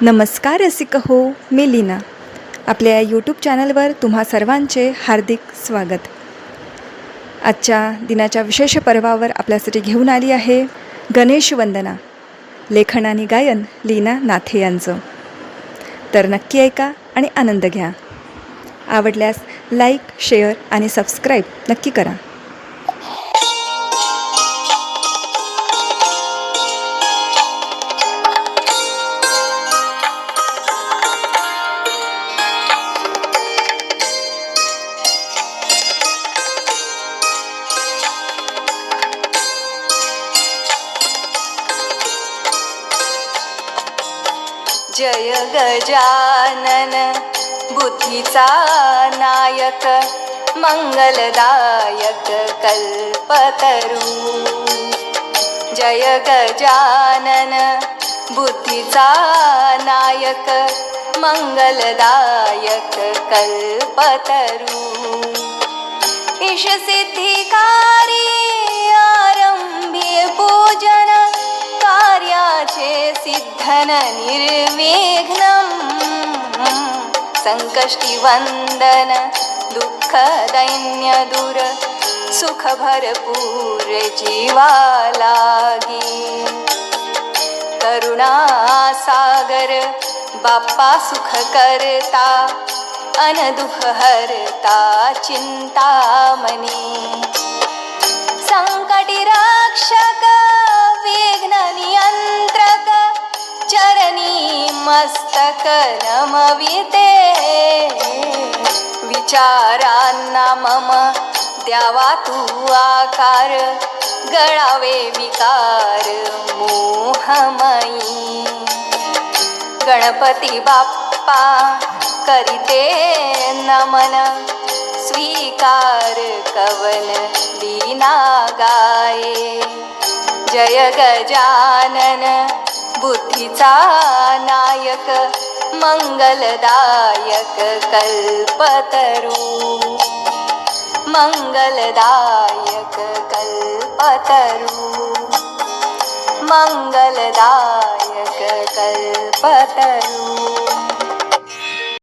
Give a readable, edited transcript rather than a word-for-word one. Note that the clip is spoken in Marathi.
नमस्कार रसिक हो, मी लीना. आपल्या या यूट्यूब चॅनलवर तुम्हा सर्वांचे हार्दिक स्वागत. आजच्या दिनाच्या विशेष पर्वावर आपल्यासाठी घेऊन आली आहे गणेश वंदना. लेखन आणि गायन लीना नाथे यांचं. तर नक्की ऐका आणि आनंद घ्या. आवडल्यास लाईक, शेअर आणि सबस्क्राईब नक्की करा. जय गजानन बुद्धीचा नायक, मंगलदायक कल्पतरू. जय गजानन बुद्धीचा नायक, मंगलदायक कल्पतरू. ईशसिद्धिकारी आरंभी पूजन, कार्याचे सिद्धन निर्विघ्नं. संकष्टी वंदन दुःख दैन्य दूर, सुख भरपूर जीवा लागी. करुणा सागर बाप्पा सुख करता, अन दुःख हरता चिंतामणी. संकटी रक्षक विघ्न नियंत्रक, चरणी मस्तक नमविते. विचारांना मम द्यावा तू आकार, गळावे विकार मोहमयी. गणपती बाप्पा करीते नमन, स्वीकार कवन दीना गाये. जय गजानन बुद्धीचा नायक, मंगलदायक कल्पतरू. मंगलदायक कल्पतरू, मंगलदायक कल्पतरू.